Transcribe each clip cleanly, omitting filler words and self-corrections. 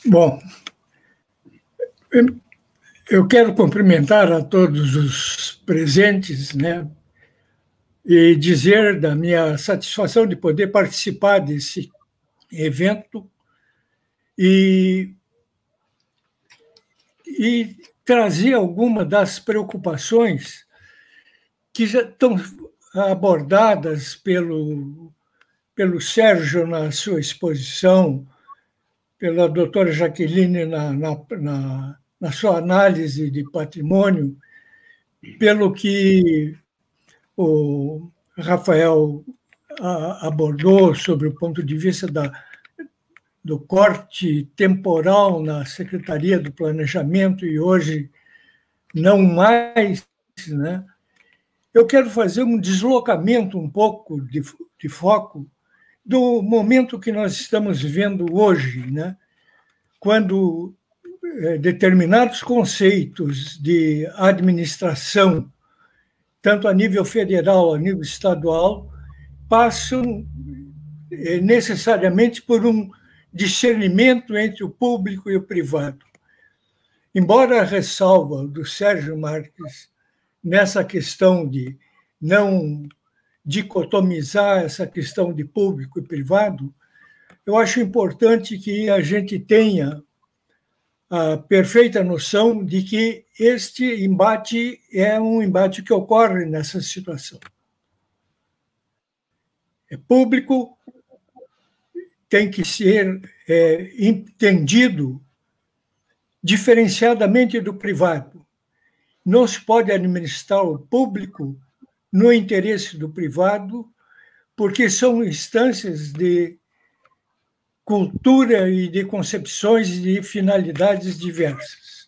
Bom, eu quero cumprimentar a todos os presentes, né, e dizer da minha satisfação de poder participar desse evento e trazer alguma das preocupações que já estão abordadas pelo Sérgio na sua exposição, pela doutora Jaqueline na sua análise de patrimônio, pelo que o Rafael abordou sobre o ponto de vista do corte temporal na Secretaria do Planejamento e hoje não mais, né? Eu quero fazer um deslocamento um pouco de foco do momento que nós estamos vivendo hoje, né? Quando determinados conceitos de administração, tanto a nível federal, a nível estadual, passam necessariamente por um discernimento entre o público e o privado. Embora a ressalva do Sérgio Marques nessa questão de não dicotomizar essa questão de público e privado, eu acho importante que a gente tenha a perfeita noção de que este embate é um embate que ocorre nessa situação. É público, tem que ser entendido diferenciadamente do privado. Não se pode administrar o público no interesse do privado, porque são instâncias de cultura e de concepções de finalidades diversas.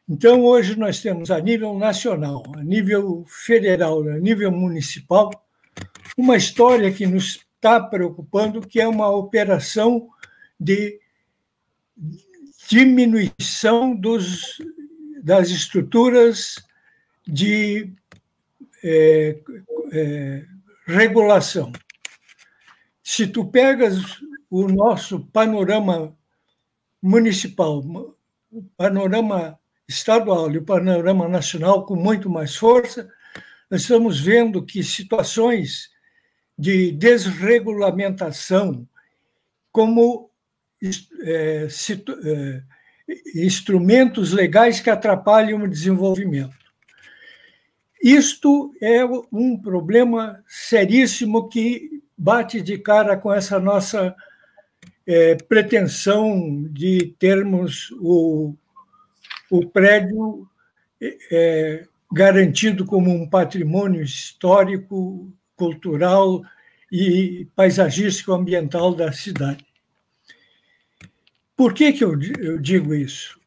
Então, hoje nós temos, a nível nacional, a nível federal, a nível municipal, uma história que nos está preocupando, que é uma operação de diminuição das estruturas de regulação. Se tu pegas o nosso panorama municipal, o panorama estadual e o panorama nacional com muito mais força, nós estamos vendo que situações de desregulamentação, como instrumentos legais que atrapalham o desenvolvimento. Isto é um problema seríssimo que bate de cara com essa nossa pretensão de termos o prédio garantido como um patrimônio histórico, cultural e paisagístico ambiental da cidade. Por que eu digo isso?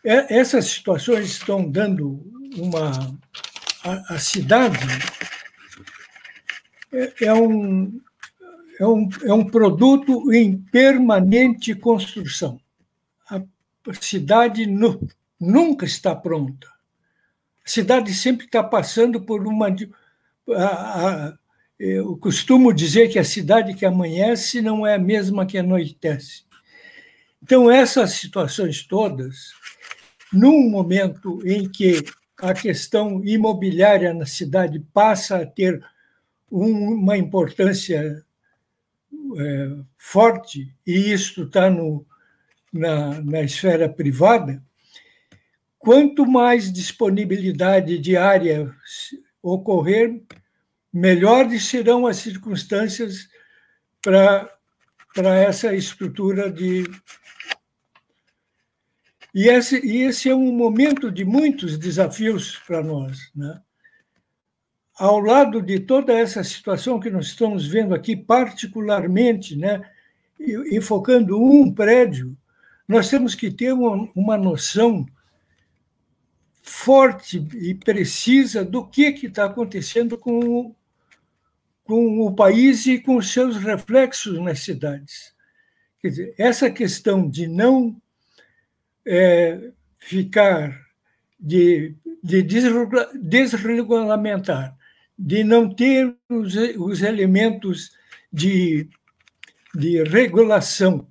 Essas situações estão dando a cidade é um produto em permanente construção. A cidade nunca está pronta. A cidade sempre está passando por eu costumo dizer que a cidade que amanhece não é a mesma que anoitece. Então, essas situações todas, num momento em que a questão imobiliária na cidade passa a ter uma importância forte, e isso está na esfera privada, quanto mais disponibilidade de área ocorrer, melhores serão as circunstâncias para essa estrutura de... E esse é um momento de muitos desafios para nós, né? Ao lado de toda essa situação que nós estamos vendo aqui, particularmente, né, enfocando um prédio, nós temos que ter uma noção forte e precisa do que está acontecendo com o país e com os seus reflexos nas cidades. Quer dizer, essa questão de não ficar, de desregulamentar, de não ter os elementos de regulação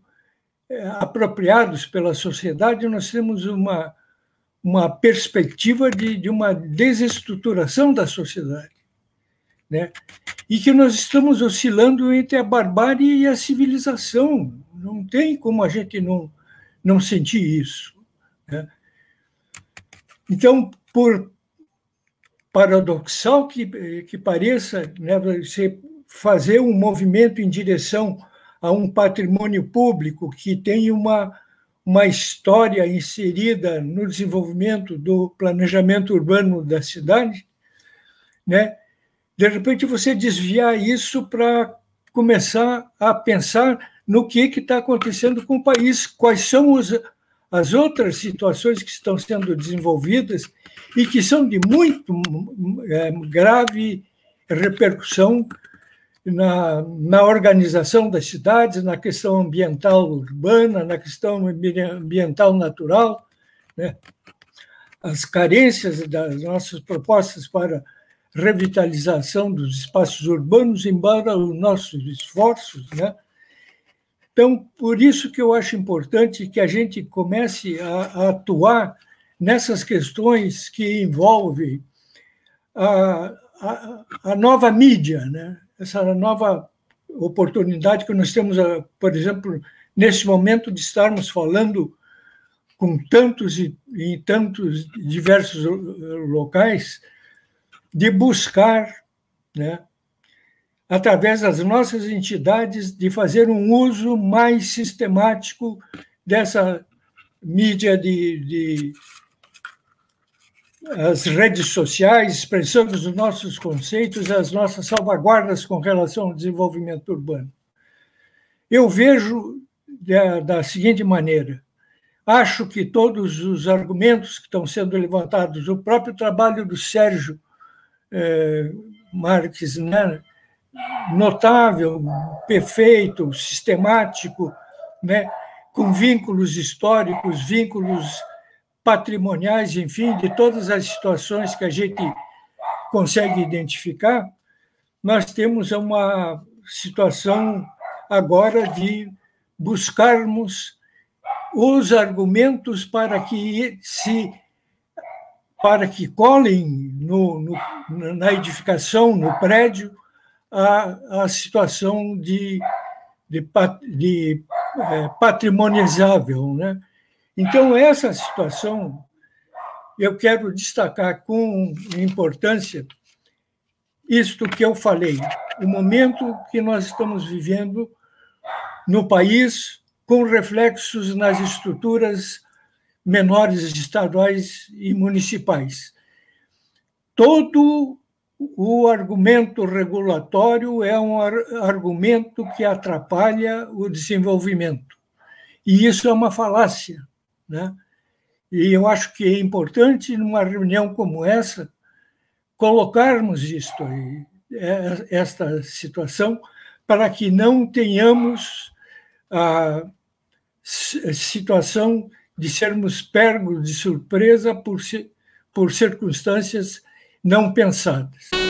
apropriados pela sociedade, nós temos uma perspectiva de uma desestruturação da sociedade, né? E que nós estamos oscilando entre a barbárie e a civilização. Não tem como a gente não sentir isso, né? Então, por paradoxal que pareça, né, você fazer um movimento em direção a um patrimônio público que tem uma história inserida no desenvolvimento do planejamento urbano da cidade, né? De repente você desviar isso para começar a pensar no que está acontecendo com o país, quais são as outras situações que estão sendo desenvolvidas e que são de muito grave repercussão na organização das cidades, na questão ambiental urbana, na questão ambiental natural, né? As carências das nossas propostas para revitalização dos espaços urbanos, embora os nossos esforços, né? Então, por isso que eu acho importante que a gente comece a atuar nessas questões que envolvem a nova mídia, né? Essa nova oportunidade que nós temos, por exemplo, nesse momento de estarmos falando com tantos e em tantos diversos locais, de buscar, né, através das nossas entidades, de fazer um uso mais sistemático dessa mídia as redes sociais, expressando os nossos conceitos, as nossas salvaguardas com relação ao desenvolvimento urbano. Eu vejo da seguinte maneira: acho que todos os argumentos que estão sendo levantados, o próprio trabalho do Sérgio Marques, né, notável, perfeito, sistemático, né, com vínculos históricos, vínculos patrimoniais, enfim, de todas as situações que a gente consegue identificar, nós temos uma situação agora de buscarmos os argumentos para que colhem na edificação, no prédio, a situação de patrimonizável, né? Então, essa situação eu quero destacar com importância isto que eu falei, o momento que nós estamos vivendo no país, com reflexos nas estruturas menores estaduais e municipais. Todo o argumento regulatório é um argumento que atrapalha o desenvolvimento. E isso é uma falácia, né? E eu acho que é importante, numa reunião como essa, colocarmos isto aí, esta situação, para que não tenhamos a situação de sermos pegos de surpresa por circunstâncias não pensadas.